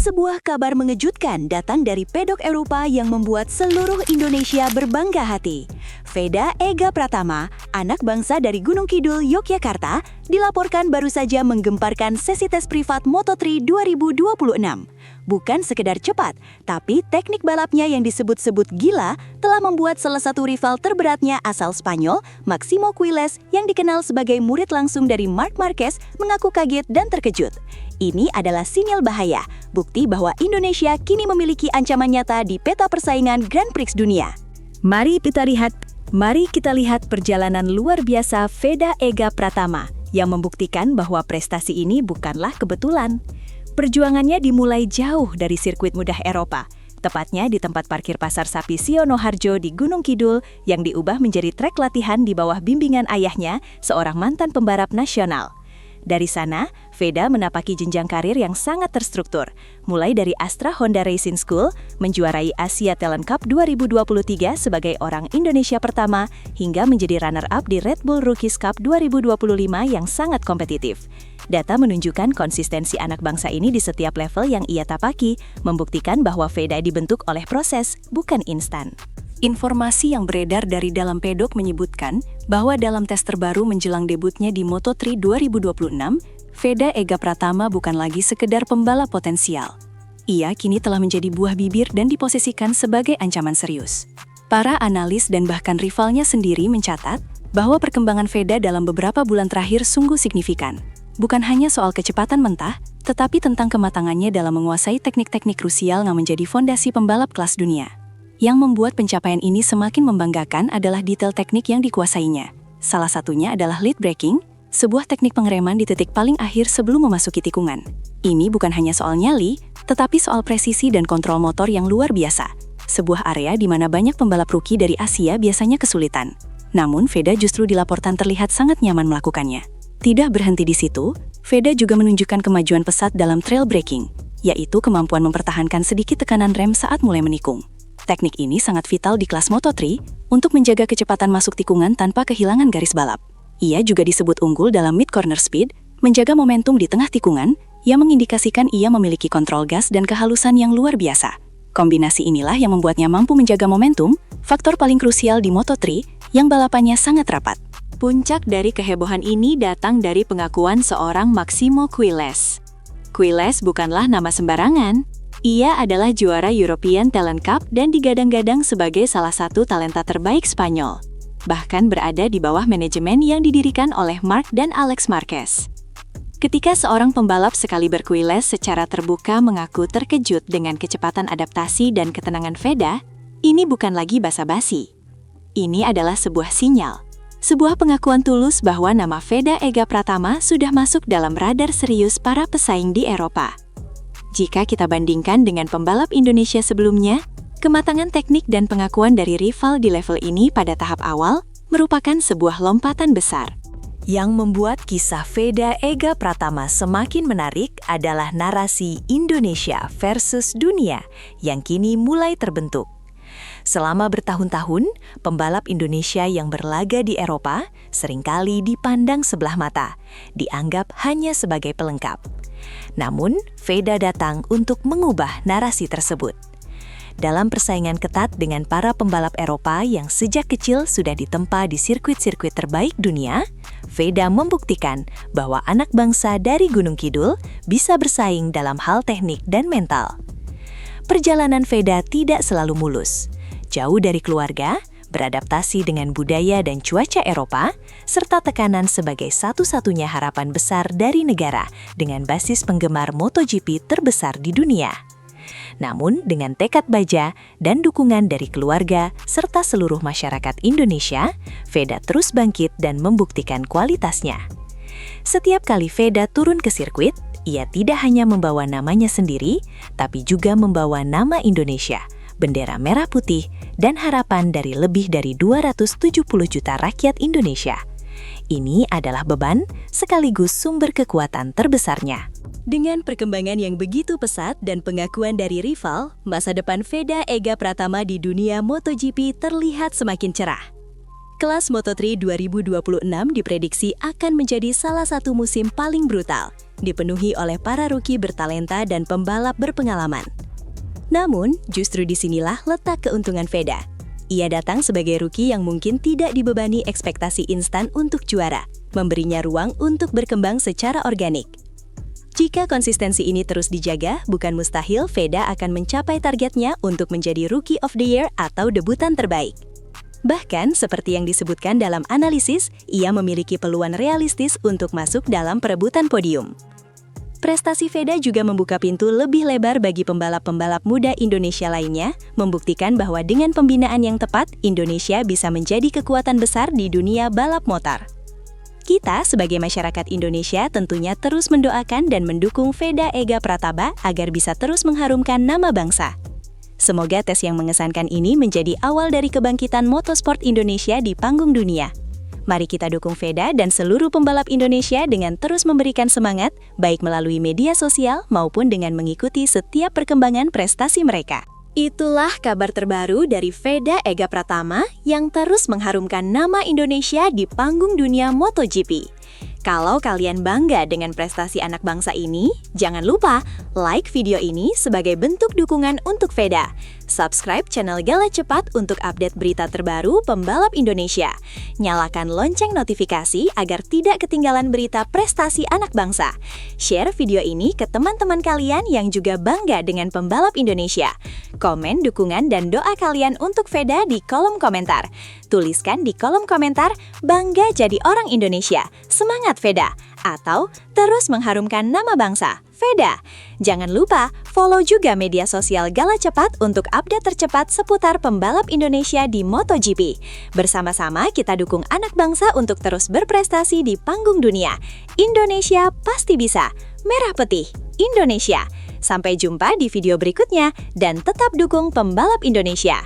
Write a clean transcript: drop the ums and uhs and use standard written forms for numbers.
Sebuah kabar mengejutkan datang dari pedok Eropa yang membuat seluruh Indonesia berbangga hati. Veda Ega Pratama, anak bangsa dari Gunung Kidul, Yogyakarta, dilaporkan baru saja menggemparkan sesi tes privat Moto3 2026. Bukan sekedar cepat, tapi teknik balapnya yang disebut-sebut gila telah membuat salah satu rival terberatnya asal Spanyol, Máximo Quiles, yang dikenal sebagai murid langsung dari Marc Marquez, mengaku kaget dan terkejut. Ini adalah sinyal bahaya, bukti bahwa Indonesia kini memiliki ancaman nyata di peta persaingan Grand Prix dunia. Mari kita lihat perjalanan luar biasa Veda Ega Pratama yang membuktikan bahwa prestasi ini bukanlah kebetulan. Perjuangannya dimulai jauh dari sirkuit mudah Eropa, tepatnya di tempat parkir Pasar Sapi Siono Harjo di Gunung Kidul yang diubah menjadi trek latihan di bawah bimbingan ayahnya, seorang mantan pembalap nasional. Dari sana, Veda menapaki jenjang karir yang sangat terstruktur, mulai dari Astra Honda Racing School, menjuarai Asia Talent Cup 2023 sebagai orang Indonesia pertama, hingga menjadi runner-up di Red Bull Rookies Cup 2025 yang sangat kompetitif. Data menunjukkan konsistensi anak bangsa ini di setiap level yang ia tapaki, membuktikan bahwa Veda dibentuk oleh proses, bukan instan. Informasi yang beredar dari dalam pedok menyebutkan bahwa dalam tes terbaru menjelang debutnya di Moto3 2026, Veda Ega Pratama bukan lagi sekedar pembalap potensial. Ia kini telah menjadi buah bibir dan diposisikan sebagai ancaman serius. Para analis dan bahkan rivalnya sendiri mencatat bahwa perkembangan Veda dalam beberapa bulan terakhir sungguh signifikan. Bukan hanya soal kecepatan mentah, tetapi tentang kematangannya dalam menguasai teknik-teknik krusial yang menjadi fondasi pembalap kelas dunia. Yang membuat pencapaian ini semakin membanggakan adalah detail teknik yang dikuasainya. Salah satunya adalah lead braking, sebuah teknik pengereman di titik paling akhir sebelum memasuki tikungan. Ini bukan hanya soal nyali, tetapi soal presisi dan kontrol motor yang luar biasa. Sebuah area di mana banyak pembalap rookie dari Asia biasanya kesulitan. Namun, Veda justru dilaporkan terlihat sangat nyaman melakukannya. Tidak berhenti di situ, Veda juga menunjukkan kemajuan pesat dalam trail braking, yaitu kemampuan mempertahankan sedikit tekanan rem saat mulai menikung. Teknik ini sangat vital di kelas Moto3 untuk menjaga kecepatan masuk tikungan tanpa kehilangan garis balap. Ia juga disebut unggul dalam mid-corner speed, menjaga momentum di tengah tikungan, yang mengindikasikan ia memiliki kontrol gas dan kehalusan yang luar biasa. Kombinasi inilah yang membuatnya mampu menjaga momentum, faktor paling krusial di Moto3, yang balapannya sangat rapat. Puncak dari kehebohan ini datang dari pengakuan seorang Máximo Quiles. Quiles bukanlah nama sembarangan. Ia adalah juara European Talent Cup dan digadang-gadang sebagai salah satu talenta terbaik Spanyol. Bahkan berada di bawah manajemen yang didirikan oleh Marc dan Alex Marquez. Ketika seorang pembalap sekaliber Quiles secara terbuka mengaku terkejut dengan kecepatan adaptasi dan ketenangan Veda, ini bukan lagi basa-basi. Ini adalah sebuah sinyal. Sebuah pengakuan tulus bahwa nama Veda Ega Pratama sudah masuk dalam radar serius para pesaing di Eropa. Jika kita bandingkan dengan pembalap Indonesia sebelumnya, kematangan teknik dan pengakuan dari rival di level ini pada tahap awal merupakan sebuah lompatan besar. Yang membuat kisah Veda Ega Pratama semakin menarik adalah narasi Indonesia versus dunia yang kini mulai terbentuk. Selama bertahun-tahun, pembalap Indonesia yang berlaga di Eropa seringkali dipandang sebelah mata, dianggap hanya sebagai pelengkap. Namun, Veda datang untuk mengubah narasi tersebut. Dalam persaingan ketat dengan para pembalap Eropa yang sejak kecil sudah ditempa di sirkuit-sirkuit terbaik dunia, Veda membuktikan bahwa anak bangsa dari Gunung Kidul bisa bersaing dalam hal teknik dan mental. Perjalanan Veda tidak selalu mulus. Jauh dari keluarga, beradaptasi dengan budaya dan cuaca Eropa, serta tekanan sebagai satu-satunya harapan besar dari negara dengan basis penggemar MotoGP terbesar di dunia. Namun, dengan tekad baja dan dukungan dari keluarga serta seluruh masyarakat Indonesia, Veda terus bangkit dan membuktikan kualitasnya. Setiap kali Veda turun ke sirkuit, ia tidak hanya membawa namanya sendiri, tapi juga membawa nama Indonesia, bendera merah putih, dan harapan dari lebih dari 270 juta rakyat Indonesia. Ini adalah beban sekaligus sumber kekuatan terbesarnya. Dengan perkembangan yang begitu pesat dan pengakuan dari rival, masa depan Veda Ega Pratama di dunia MotoGP terlihat semakin cerah. Kelas Moto3 2026 diprediksi akan menjadi salah satu musim paling brutal, dipenuhi oleh para rookie bertalenta dan pembalap berpengalaman. Namun, justru disinilah letak keuntungan Veda. Ia datang sebagai rookie yang mungkin tidak dibebani ekspektasi instan untuk juara, memberinya ruang untuk berkembang secara organik. Jika konsistensi ini terus dijaga, bukan mustahil Veda akan mencapai targetnya untuk menjadi Rookie of the Year atau debutan terbaik. Bahkan, seperti yang disebutkan dalam analisis, ia memiliki peluang realistis untuk masuk dalam perebutan podium. Prestasi Veda juga membuka pintu lebih lebar bagi pembalap-pembalap muda Indonesia lainnya, membuktikan bahwa dengan pembinaan yang tepat, Indonesia bisa menjadi kekuatan besar di dunia balap motor. Kita sebagai masyarakat Indonesia tentunya terus mendoakan dan mendukung Veda Ega Pratama agar bisa terus mengharumkan nama bangsa. Semoga tes yang mengesankan ini menjadi awal dari kebangkitan motorsport Indonesia di panggung dunia. Mari kita dukung Veda dan seluruh pembalap Indonesia dengan terus memberikan semangat, baik melalui media sosial maupun dengan mengikuti setiap perkembangan prestasi mereka. Itulah kabar terbaru dari Veda Ega Pratama yang terus mengharumkan nama Indonesia di panggung dunia MotoGP. Kalau kalian bangga dengan prestasi anak bangsa ini, jangan lupa like video ini sebagai bentuk dukungan untuk Veda. Subscribe channel Gala Cepat untuk update berita terbaru pembalap Indonesia. Nyalakan lonceng notifikasi agar tidak ketinggalan berita prestasi anak bangsa. Share video ini ke teman-teman kalian yang juga bangga dengan pembalap Indonesia. Komen dukungan dan doa kalian untuk Veda di kolom komentar. Tuliskan di kolom komentar, bangga jadi orang Indonesia. Semangat Veda, atau terus mengharumkan nama bangsa, Veda. Jangan lupa follow juga media sosial Gala Cepat untuk update tercepat seputar pembalap Indonesia di MotoGP. Bersama-sama kita dukung anak bangsa untuk terus berprestasi di panggung dunia. Indonesia pasti bisa. Merah Putih Indonesia. Sampai jumpa di video berikutnya dan tetap dukung pembalap Indonesia.